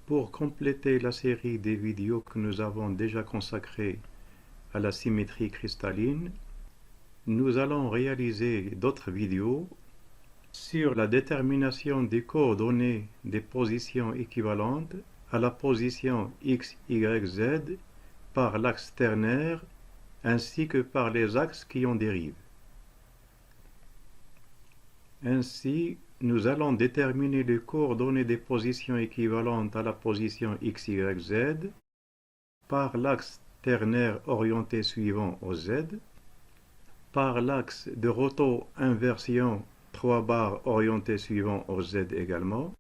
Pour compléter la série des vidéos que nous avons déjà consacrées à la symétrie cristalline, nous allons réaliser d'autres vidéos sur la détermination des coordonnées des positions équivalentes à la position x, y, z par l'axe ternaire ainsi que par les axes qui en dérivent. Ainsi, nous allons déterminer les coordonnées des positions équivalentes à la position x, y, z par l'axe ternaire orienté suivant au z, par l'axe de roto-inversion 3 barres orienté suivant au z également,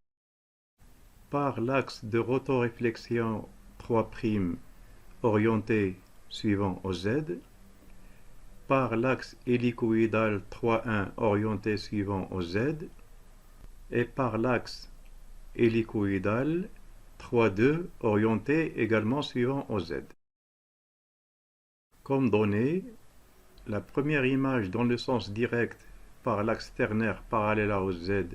par l'axe de rotoréflexion 3' orienté suivant au z, par l'axe hélicoïdal 3,1 orienté suivant au z, et par l'axe hélicoïdal 3,2 orienté également suivant au z. Comme données, la première image dans le sens direct par l'axe ternaire parallèle au z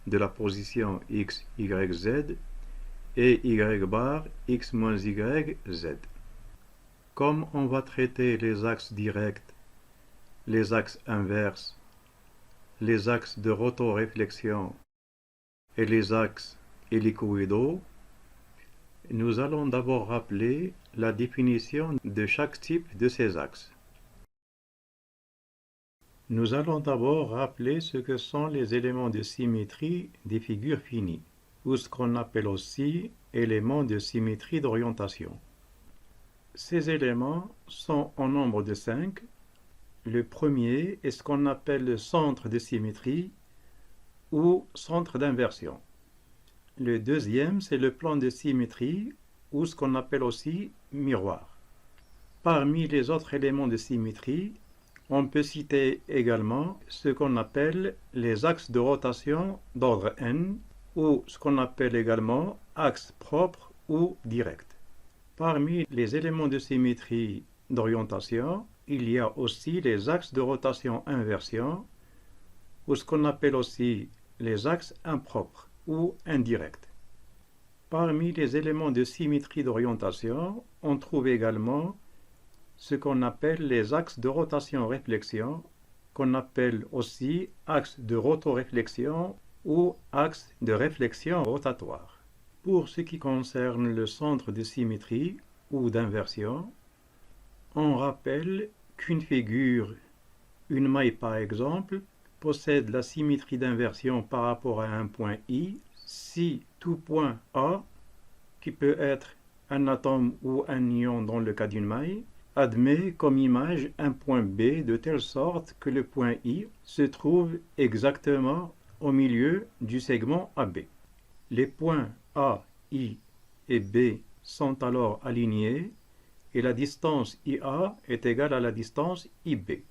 de la position x, y, z et y bar x moins y, z. Comme on va traiter les axes directs, les axes inverses, les axes de rotoréflexion et les axes hélicoïdaux, nous allons d'abord rappeler la définition de chaque type de ces axes. Nous allons d'abord rappeler ce que sont les éléments de symétrie des figures finies, ou ce qu'on appelle aussi éléments de symétrie d'orientation. Ces éléments sont en nombre de 5. Le premier est ce qu'on appelle le centre de symétrie ou centre d'inversion. Le deuxième, c'est le plan de symétrie ou ce qu'on appelle aussi miroir. Parmi les autres éléments de symétrie, on peut citer également ce qu'on appelle les axes de rotation d'ordre n ou ce qu'on appelle également axes propres ou directs. Parmi les éléments de symétrie d'orientation, il y a aussi les axes de rotation inversion ou ce qu'on appelle aussi les axes impropres ou indirects. Parmi les éléments de symétrie d'orientation, on trouve également ce qu'on appelle les axes de rotation-réflexion, qu'on appelle aussi axes de rotoréflexion ou axes de réflexion rotatoire. Pour ce qui concerne le centre de symétrie ou d'inversion, on rappelle qu'une figure, une maille par exemple, possède la symétrie d'inversion par rapport à un point I si tout point A, qui peut être un atome ou un ion dans le cas d'une maille, admet comme image un point B de telle sorte que le point I se trouve exactement au milieu du segment AB. Les points A, I et B sont alors alignés et la distance IA est égale à la distance IB.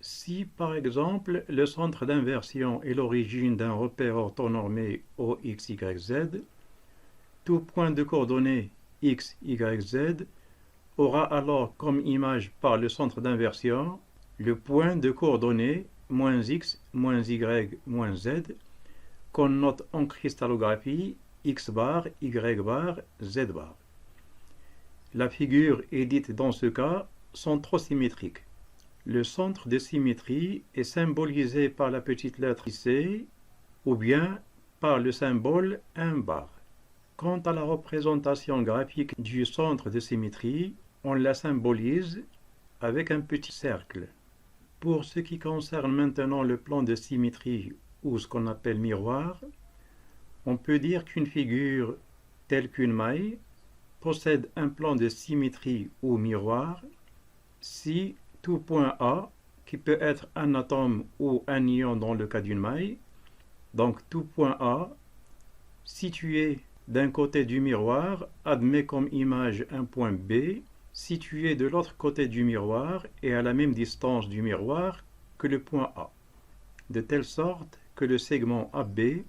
Si par exemple le centre d'inversion est l'origine d'un repère orthonormé OX, Y, Z, tout point de coordonnées X, Y, Z aura alors comme image par le centre d'inversion le point de coordonnées moins X, moins Y, moins Z qu'on note en cristallographie X bar, Y bar, Z bar. La figure est dite dans ce cas centrosymétrique. Le centre de symétrie est symbolisé par la petite lettre C ou bien par le symbole 1 bar. Quant à la représentation graphique du centre de symétrie, on la symbolise avec un petit cercle. Pour ce qui concerne maintenant le plan de symétrie ou ce qu'on appelle miroir, on peut dire qu'une figure telle qu'une maille possède un plan de symétrie ou miroir si tout point A, qui peut être un atome ou un ion dans le cas d'une maille, donc tout point A, situé d'un côté du miroir, admet comme image un point B, situé de l'autre côté du miroir et à la même distance du miroir que le point A, de telle sorte que le segment AB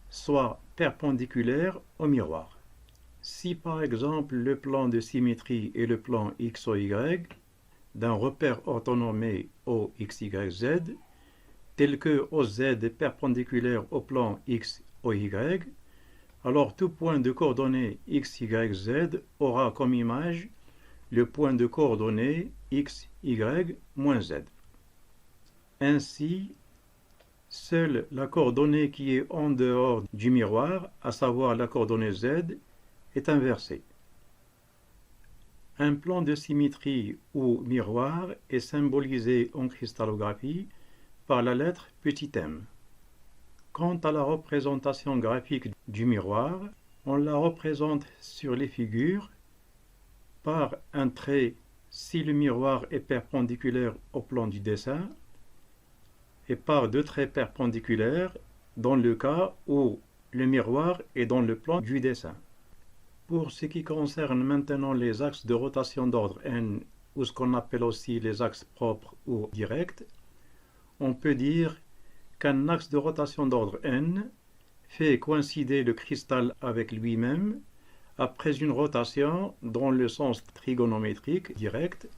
soit perpendiculaire au miroir. Si par exemple le plan de symétrie est le plan X ou Y, d'un repère orthonormé OX, Y, Z, tel que OZ est perpendiculaire au plan X ou Y, alors tout point de coordonnées x, y, z aura comme image le point de coordonnées x, y, moins z. Ainsi, seule la coordonnée qui est en dehors du miroir, à savoir la coordonnée z, est inversée. Un plan de symétrie ou miroir est symbolisé en cristallographie par la lettre petit m. Quant à la représentation graphique du miroir, on la représente sur les figures par un trait si le miroir est perpendiculaire au plan du dessin et par deux traits perpendiculaires dans le cas où le miroir est dans le plan du dessin. Pour ce qui concerne maintenant les axes de rotation d'ordre n, ou ce qu'on appelle aussi les axes propres ou directs, on peut dire qu'un axe de rotation d'ordre n fait coïncider le cristal avec lui-même après une rotation dans le sens trigonométrique direct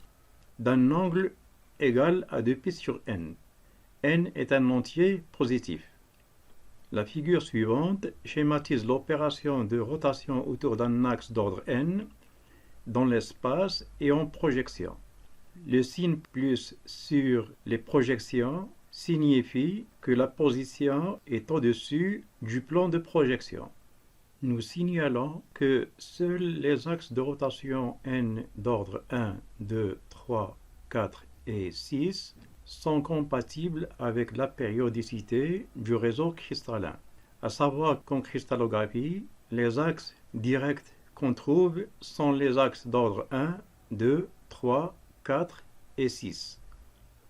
d'un angle égal à 2π sur n. n est un entier positif. La figure suivante schématise l'opération de rotation autour d'un axe d'ordre n dans l'espace et en projection. Le signe plus sur les projections signifie que la position est au-dessus du plan de projection. Nous signalons que seuls les axes de rotation n d'ordre 1, 2, 3, 4 et 6 sont compatibles avec la périodicité du réseau cristallin. À savoir qu'en cristallographie, les axes directs qu'on trouve sont les axes d'ordre 1, 2, 3, 4 et 6.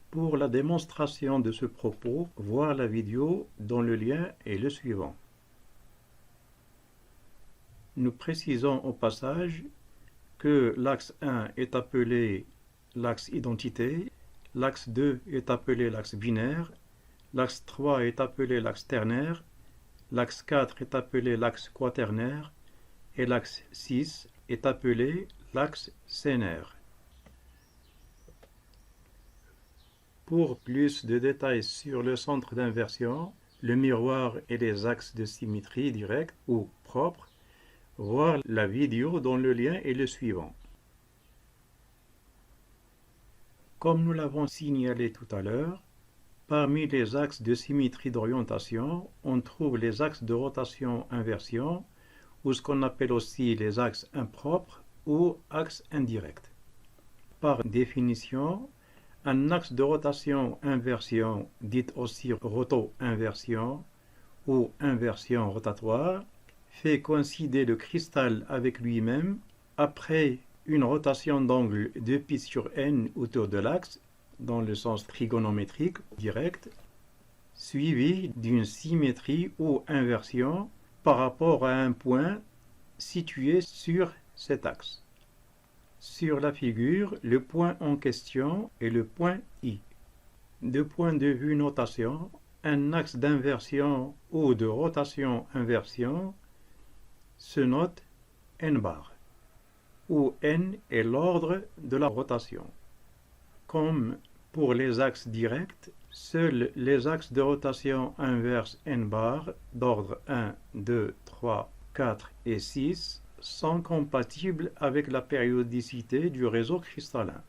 Pour la démonstration de ce propos, voir la vidéo dont le lien est le suivant. Nous précisons au passage que l'axe 1 est appelé l'axe identité, l'axe 2 est appelé l'axe binaire, l'axe 3 est appelé l'axe ternaire, l'axe 4 est appelé l'axe quaternaire et l'axe 6 est appelé l'axe sénaire. Pour plus de détails sur le centre d'inversion, le miroir et les axes de symétrie directe ou propre, voir la vidéo dont le lien est le suivant. Comme nous l'avons signalé tout à l'heure, parmi les axes de symétrie d'orientation, on trouve les axes de rotation-inversion, ou ce qu'on appelle aussi les axes impropres ou axes indirects. Par définition, un axe de rotation-inversion, dit aussi roto-inversion ou inversion rotatoire, fait coïncider le cristal avec lui-même après une rotation d'angle 2π sur n autour de l'axe, dans le sens trigonométrique direct, suivi d'une symétrie ou inversion par rapport à un point situé sur cet axe. Sur la figure, le point en question est le point I. De point de vue notation, un axe d'inversion ou de rotation-inversion se note n bar, où n est l'ordre de la rotation. Comme pour les axes directs, seuls les axes de rotation inverse n bar d'ordre 1, 2, 3, 4 et 6 sont compatibles avec la périodicité du réseau cristallin.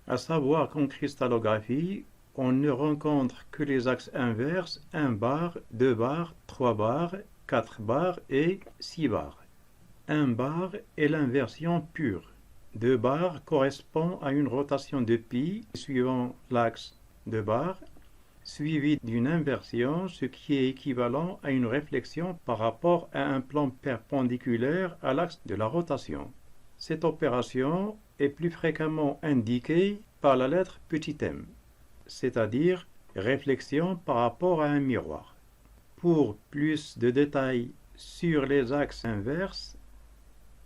À savoir qu'en cristallographie, on ne rencontre que les axes inverses 1 bar, 2 bar, 3 bar, 4 bar et 6 bar. 1 bar est l'inversion pure. 2 bar correspond à une rotation de π suivant l'axe 2 bar, suivi d'une inversion, ce qui est équivalent à une réflexion par rapport à un plan perpendiculaire à l'axe de la rotation. Cette opération est plus fréquemment indiquée par la lettre petit m, c'est-à-dire réflexion par rapport à un miroir. Pour plus de détails sur les axes inverses,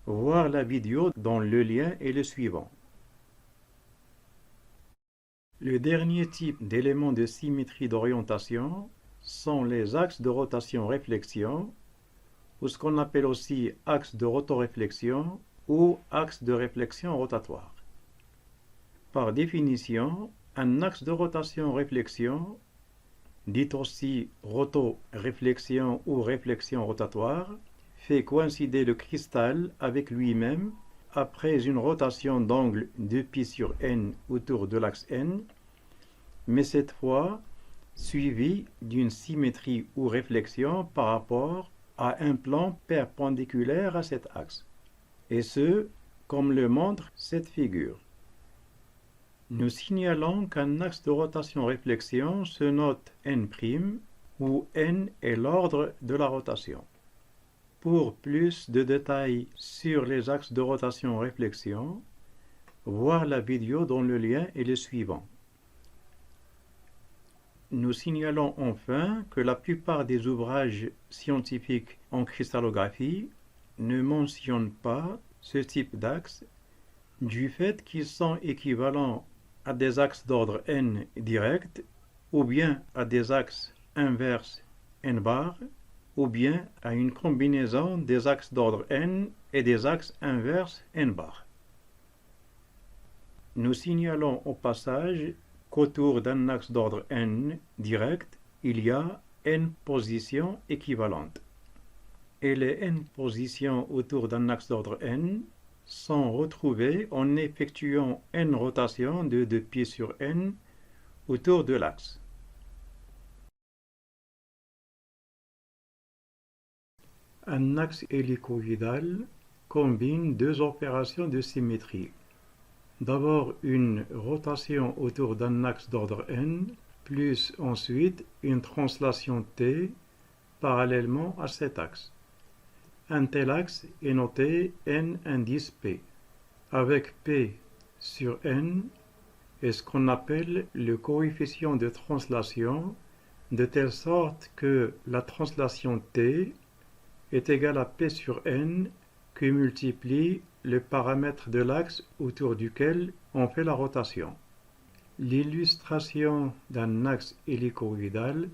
voir la vidéo dont le lien est le suivant. Le dernier type d'éléments de symétrie d'orientation sont les axes de rotation-réflexion, ou ce qu'on appelle aussi axe de rotoréflexion ou axe de réflexion rotatoire. Par définition, un axe de rotation-réflexion, dit aussi rotoréflexion ou réflexion rotatoire, fait coïncider le cristal avec lui-même après une rotation d'angle 2π sur n autour de l'axe n, mais cette fois suivie d'une symétrie ou réflexion par rapport à un plan perpendiculaire à cet axe, et ce, comme le montre cette figure. Nous signalons qu'un axe de rotation-réflexion se note n', où n est l'ordre de la rotation. Pour plus de détails sur les axes de rotation-réflexion, voir la vidéo dont le lien est le suivant. Nous signalons enfin que la plupart des ouvrages scientifiques en cristallographie ne mentionnent pas ce type d'axe du fait qu'ils sont équivalents à des axes d'ordre n direct ou bien à des axes inverses n bar ou bien à une combinaison des axes d'ordre n et des axes inverses n bar. Nous signalons au passage qu'autour d'un axe d'ordre n direct, il y a n positions équivalentes. Et les n positions autour d'un axe d'ordre n sont retrouvées en effectuant n rotations de 2π sur n autour de l'axe. Un axe hélicoïdal combine deux opérations de symétrie. D'abord une rotation autour d'un axe d'ordre n, plus ensuite une translation t parallèlement à cet axe. Un tel axe est noté n indice p, avec p sur n est ce qu'on appelle le coefficient de translation, de telle sorte que la translation t est égale à p sur n qui multiplie le paramètre de l'axe autour duquel on fait la rotation. L'illustration d'un axe hélicoïdal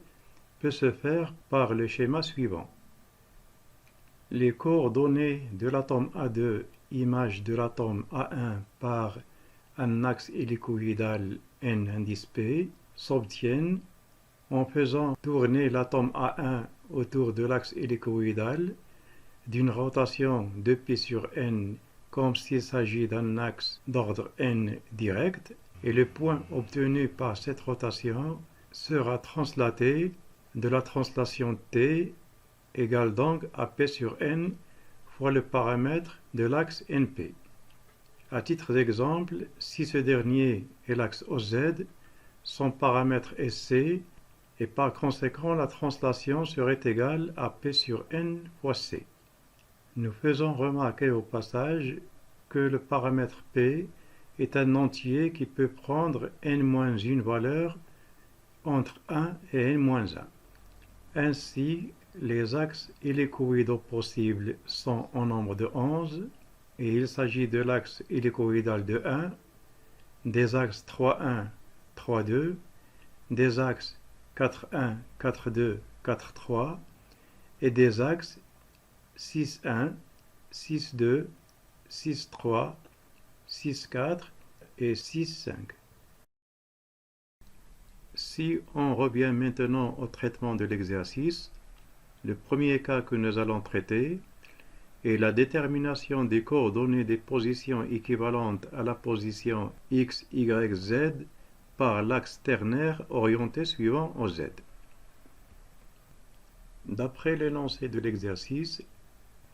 peut se faire par le schéma suivant. Les coordonnées de l'atome A2, image de l'atome A1 par un axe hélicoïdal n indice p, s'obtiennent en faisant tourner l'atome A1 autour de l'axe hélicoïdal d'une rotation 2π sur n comme s'il s'agit d'un axe d'ordre n direct, et le point obtenu par cette rotation sera translaté de la translation t égale donc à p sur n fois le paramètre de l'axe np. À titre d'exemple, si ce dernier est l'axe OZ, son paramètre est c, et par conséquent la translation serait égale à p sur n fois c. Nous faisons remarquer au passage que le paramètre p est un entier qui peut prendre n-1 valeur entre 1 et n-1. Ainsi, les axes hélicoïdaux possibles sont en nombre de 11, et il s'agit de l'axe hélicoïdal de 1, des axes 3,1, 3,2, des axes 4,1, 4,2, 4,3 et des axes 6,1, 6,2, 6,3, 6,4 et 6,5. Si on revient maintenant au traitement de l'exercice, le premier cas que nous allons traiter est la détermination des coordonnées des positions équivalentes à la position x, y, z par l'axe ternaire orienté suivant OZ. D'après l'énoncé de l'exercice,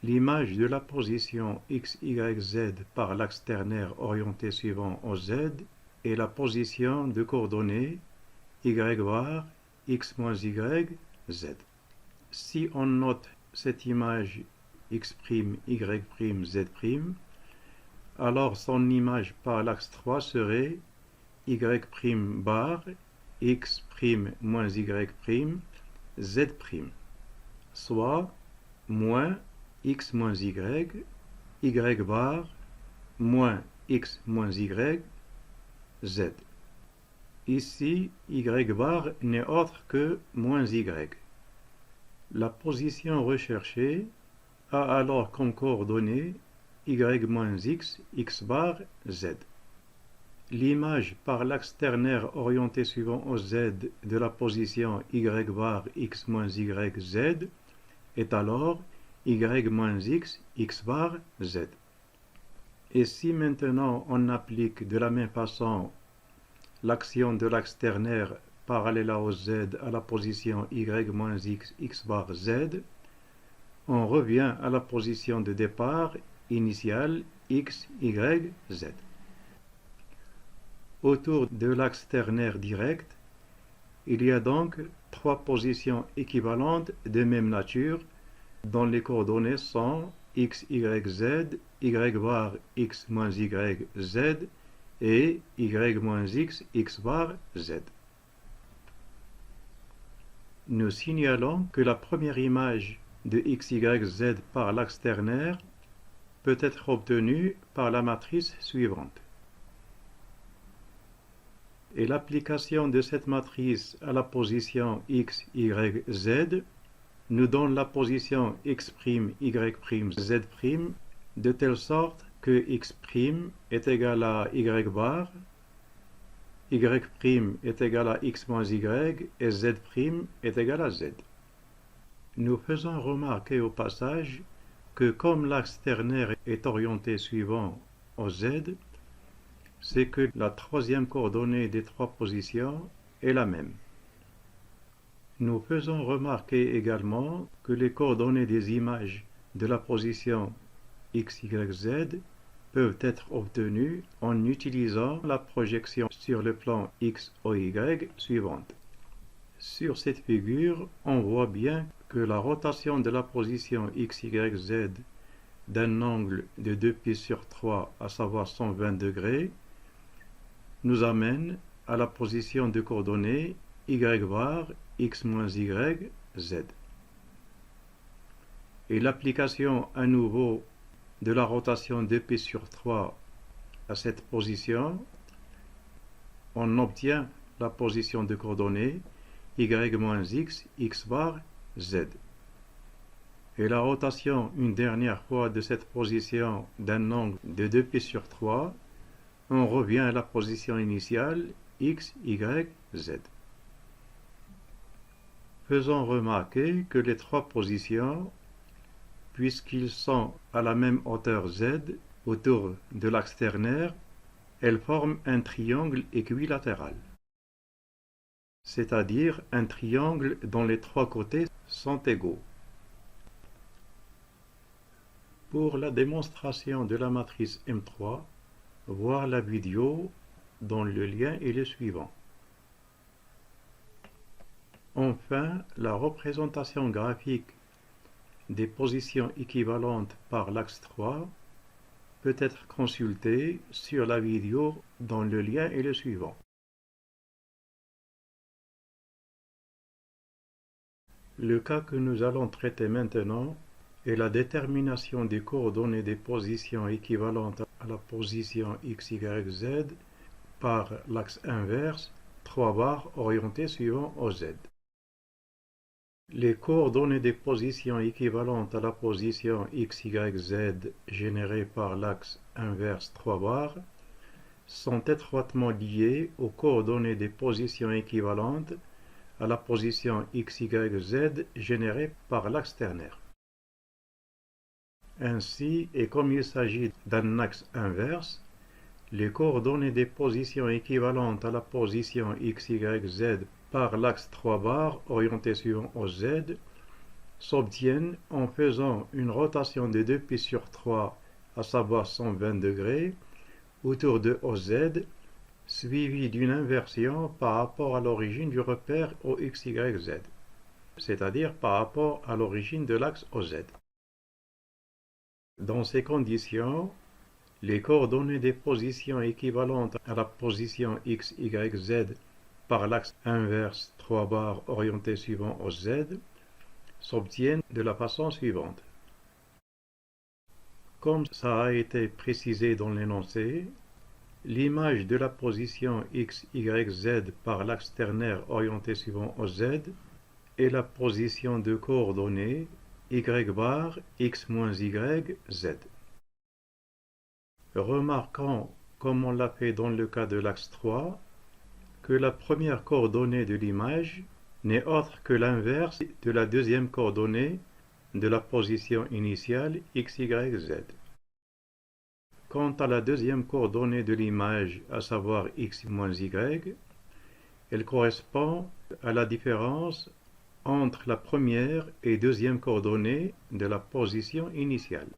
l'image de la position x, y, z par l'axe ternaire orienté suivant OZ est la position de coordonnées y bar, x moins y, z. Si on note cette image x', y', z', alors son image par l'axe 3 serait y' bar, x' moins y', z', soit moins x moins y, y bar, moins x moins y, z. Ici, y bar n'est autre que moins y. La position recherchée a alors comme coordonnées y moins x, x bar, z. L'image par l'axe ternaire orienté suivant OZ de la position y bar, x moins y, z est alors y moins x, x bar, z. Et si maintenant on applique de la même façon l'action de l'axe ternaire parallèle au z à la position y moins x, x bar, z, on revient à la position de départ initiale x, y, z. Autour de l'axe ternaire direct, il y a donc trois positions équivalentes de même nature dont les coordonnées sont x, y, z, y bar x moins y, z et y moins x, x bar, z. Nous signalons que la première image de x, y, z par l'axe ternaire peut être obtenue par la matrice suivante. Et l'application de cette matrice à la position x, y, z nous donne la position x', y', z' de telle sorte que x' est égal à y bar, y' est égal à x moins y et z' est égal à z. Nous faisons remarquer au passage que comme l'axe ternaire est orienté suivant au z, c'est que la troisième coordonnée des trois positions est la même. Nous faisons remarquer également que les coordonnées des images de la position x, y, z peuvent être obtenues en utilisant la projection sur le plan x, y suivante. Sur cette figure, on voit bien que la rotation de la position x, y, z d'un angle de 2π/3, à savoir 120 degrés, nous amène à la position de coordonnées y bar x moins y, z. Et l'application à nouveau de la rotation 2π/3 à cette position, on obtient la position de coordonnées y moins x, x bar, z. Et la rotation une dernière fois de cette position d'un angle de 2π/3, on revient à la position initiale x, y, z. Faisons remarquer que les trois positions, puisqu'ils sont à la même hauteur z autour de l'axe ternaire, elles forment un triangle équilatéral, c'est-à-dire un triangle dont les trois côtés sont égaux. Pour la démonstration de la matrice M3, voir la vidéo dont le lien est le suivant. Enfin, la représentation graphique des positions équivalentes par l'axe 3 peut être consultée sur la vidéo dont le lien est le suivant. Le cas que nous allons traiter maintenant est la détermination des coordonnées des positions équivalentes à la position x, y, z par l'axe inverse 3 barres orientées suivant OZ. Les coordonnées des positions équivalentes à la position x, y, z générées par l'axe inverse 3 barres sont étroitement liées aux coordonnées des positions équivalentes à la position x, y, z générée par l'axe ternaire. Ainsi, et comme il s'agit d'un axe inverse, les coordonnées des positions équivalentes à la position x, y, z par l'axe 3 barres orienté suivant OZ s'obtiennent en faisant une rotation de 2π/3, à savoir 120 degrés, autour de OZ, suivie d'une inversion par rapport à l'origine du repère au x, y, z, c'est-à-dire par rapport à l'origine de l'axe OZ. Dans ces conditions, les coordonnées des positions équivalentes à la position x, y, z par l'axe inverse 3 barres orienté suivant OZ s'obtiennent de la façon suivante. Comme ça a été précisé dans l'énoncé, l'image de la position x, y, z par l'axe ternaire orienté suivant OZ est la position de coordonnées y bar x moins y, z. Remarquons, comme on l'a fait dans le cas de l'axe 3, que la première coordonnée de l'image n'est autre que l'inverse de la deuxième coordonnée de la position initiale x, y, z. Quant à la deuxième coordonnée de l'image, à savoir x moins y, elle correspond à la différence entre la première et deuxième coordonnée de la position initiale.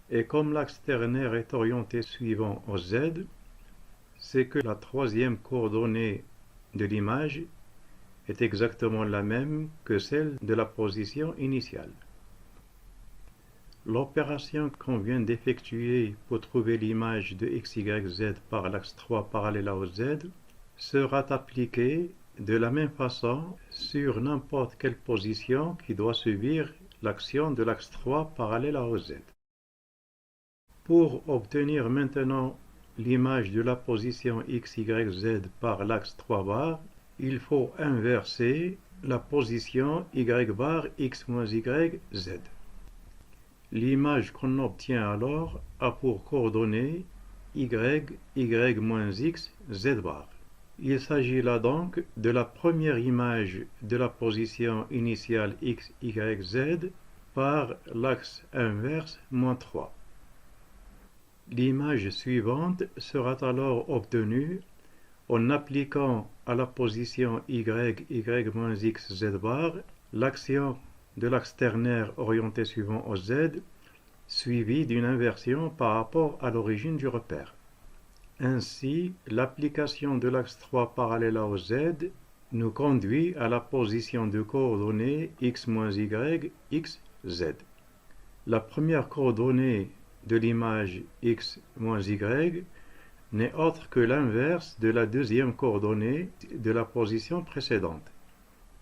Et comme l'axe ternaire est orienté suivant au z, c'est que la troisième coordonnée de l'image est exactement la même que celle de la position initiale. L'opération qu'on vient d'effectuer pour trouver l'image de x, y, z par l'axe 3 parallèle au z sera appliquée de la même façon sur n'importe quelle position qui doit subir l'action de l'axe 3 parallèle au z. Pour obtenir maintenant l'image de la position x, y, z par l'axe 3 bar, il faut inverser la position y bar x moins y, z. L'image qu'on obtient alors a pour coordonnées y, y moins x, z bar. Il s'agit là donc de la première image de la position initiale x, y, z par l'axe inverse moins 3. L'image suivante sera alors obtenue en appliquant à la position y, y moins x, z bar l'action de l'axe ternaire orienté suivant au z, suivie d'une inversion par rapport à l'origine du repère. Ainsi, l'application de l'axe 3 parallèle au z nous conduit à la position de coordonnées x moins y, x, z. La première coordonnée de l'image x moins y n'est autre que l'inverse de la deuxième coordonnée de la position précédente.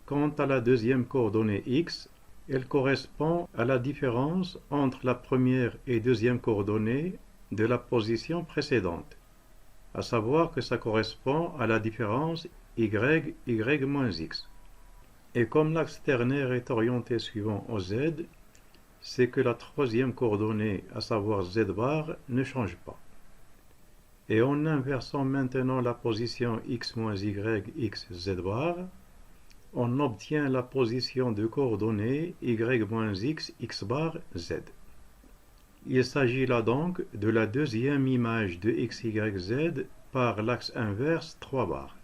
Quant à la deuxième coordonnée x, elle correspond à la différence entre la première et deuxième coordonnée de la position précédente, à savoir que ça correspond à la différence y, y moins x. Et comme l'axe ternaire est orienté suivant au z, c'est que la troisième coordonnée, à savoir z bar, ne change pas. Et en inversant maintenant la position x moins y, x, z bar, on obtient la position de coordonnées y moins x, x bar, z. Il s'agit là donc de la deuxième image de x, y, z par l'axe inverse 3 bar.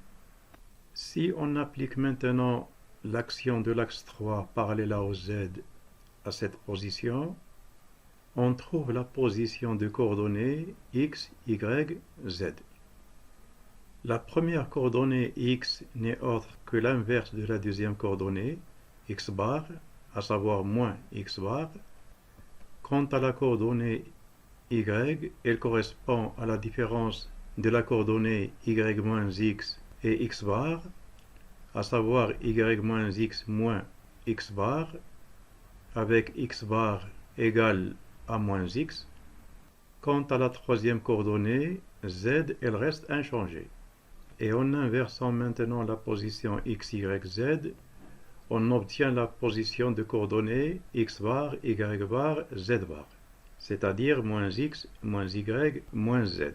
Si on applique maintenant l'action de l'axe 3 parallèle au z à cette position, on trouve la position de coordonnées x, y, z. La première coordonnée x n'est autre que l'inverse de la deuxième coordonnée, x bar, à savoir moins x bar. Quant à la coordonnée y, elle correspond à la différence de la coordonnée y moins x et x bar, à savoir y moins x moins x bar, avec x bar égale à moins x. Quant à la troisième coordonnée, z, elle reste inchangée. Et en inversant maintenant la position x, y, z, on obtient la position de coordonnées x bar, y bar, z bar, c'est-à-dire moins x, moins y, moins z.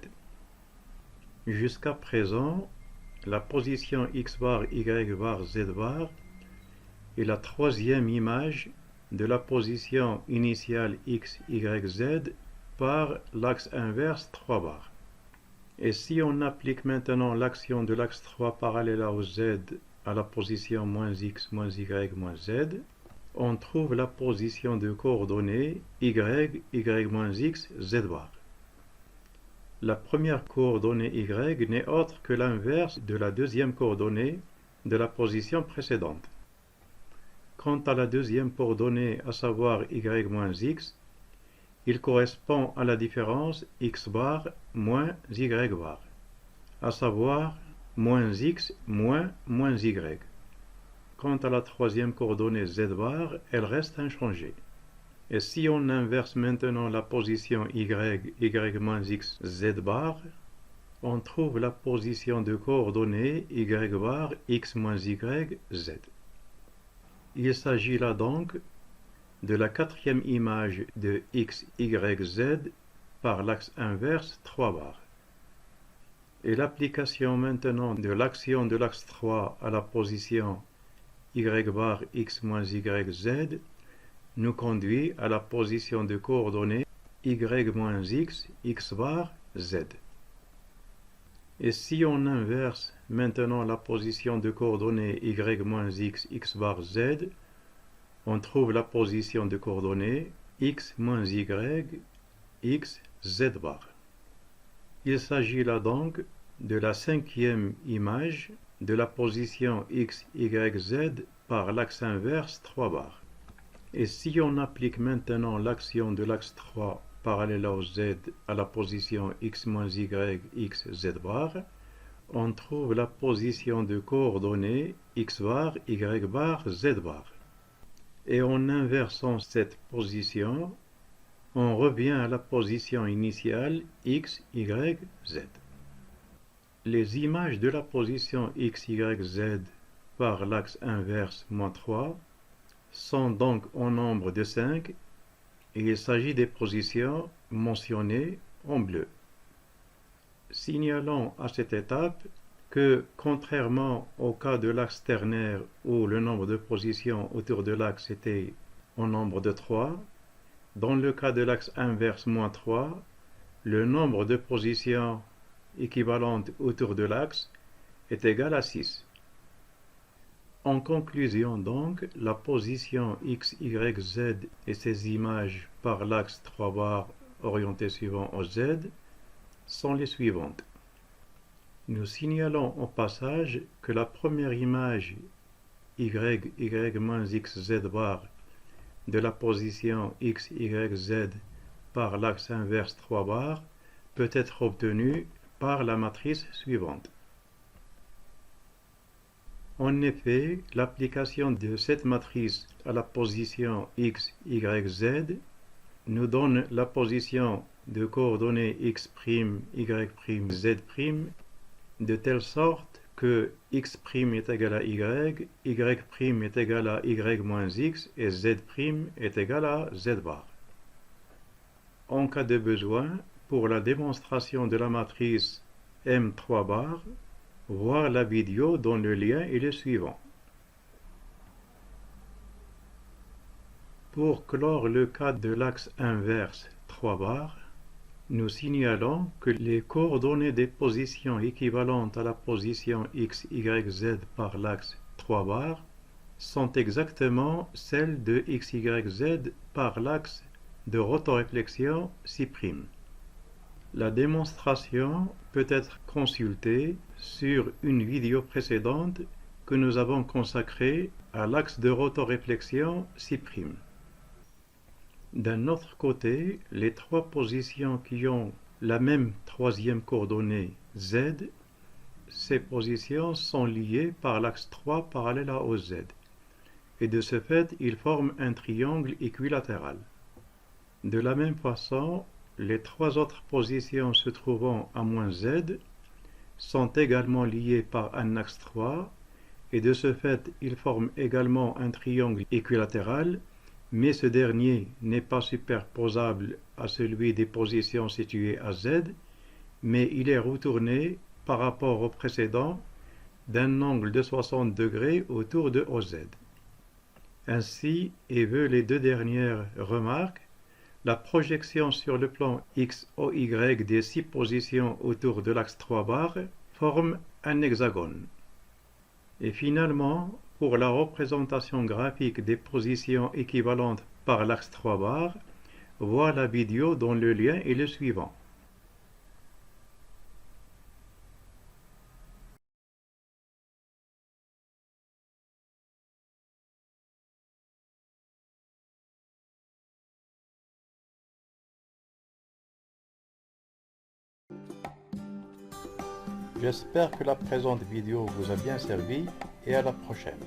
Jusqu'à présent, la position x bar, y bar, z bar est la troisième image de la position initiale x, y, z par l'axe inverse 3 bar. Et si on applique maintenant l'action de l'axe 3 parallèle au z à la position moins x, moins y, moins z, on trouve la position de coordonnées y, y moins x, z bar. La première coordonnée y n'est autre que l'inverse de la deuxième coordonnée de la position précédente. Quant à la deuxième coordonnée, à savoir y moins x, il correspond à la différence x bar moins y bar, à savoir moins x moins y. Quant à la troisième coordonnée z bar, elle reste inchangée. Et si on inverse maintenant la position y, y moins x, z bar, on trouve la position de coordonnées y bar, x moins y, z. Il s'agit là donc de la quatrième image de x, y, z par l'axe inverse 3 bar. Et l'application maintenant de l'action de l'axe 3 à la position y bar, x moins y, z nous conduit à la position de coordonnées y-x, x bar, z. Et si on inverse maintenant la position de coordonnées y-x, x bar, z, on trouve la position de coordonnées x moins y, x, z bar. Il s'agit là donc de la cinquième image de la position x, y, z par l'axe inverse 3 bar. Et si on applique maintenant l'action de l'axe 3 parallèle au z à la position x moins y, x, z bar, on trouve la position de coordonnées x bar, y bar, z bar. Et en inversant cette position, on revient à la position initiale x, y, z. Les images de la position x, y, z par l'axe inverse moins 3 sont donc au nombre de 5 et il s'agit des positions mentionnées en bleu. Signalons à cette étape que, contrairement au cas de l'axe ternaire où le nombre de positions autour de l'axe était au nombre de 3, dans le cas de l'axe inverse moins 3, le nombre de positions équivalentes autour de l'axe est égal à 6. En conclusion donc, la position x, y, z et ses images par l'axe 3 bar orienté suivant au z sont les suivantes. Nous signalons au passage que la première image y, y moins x, z bar de la position x, y, z par l'axe inverse 3 bar peut être obtenue par la matrice suivante. En effet, l'application de cette matrice à la position x, y, z nous donne la position de coordonnées x', y', z' de telle sorte que x' est égal à y, y' est égal à y moins x et z' est égal à z bar. En cas de besoin, pour la démonstration de la matrice M3 bar, voir la vidéo dont le lien est le suivant. Pour clore le cas de l'axe inverse 3 bar, nous signalons que les coordonnées des positions équivalentes à la position x, y, z par l'axe 3 bar sont exactement celles de x, y, z par l'axe de rotoréflexion ψ'. La démonstration peut être consultée sur une vidéo précédente que nous avons consacrée à l'axe de rotoréflexion ψ'. D'un autre côté, les trois positions qui ont la même troisième coordonnée z, ces positions sont liées par l'axe 3 parallèle à OZ. Et de ce fait, ils forment un triangle équilatéral. De la même façon, les trois autres positions se trouvant à moins z sont également liées par un axe 3 et de ce fait, ils forment également un triangle équilatéral, mais ce dernier n'est pas superposable à celui des positions situées à z, mais il est retourné par rapport au précédent d'un angle de 60 degrés autour de OZ. Ainsi, et vu les deux dernières remarques, la projection sur le plan XOY des 6 positions autour de l'axe 3 bar forme un hexagone. Et finalement, pour la représentation graphique des positions équivalentes par l'axe 3 bar, voir la vidéo dont le lien est le suivant. J'espère que la présente vidéo vous a bien servi et à la prochaine.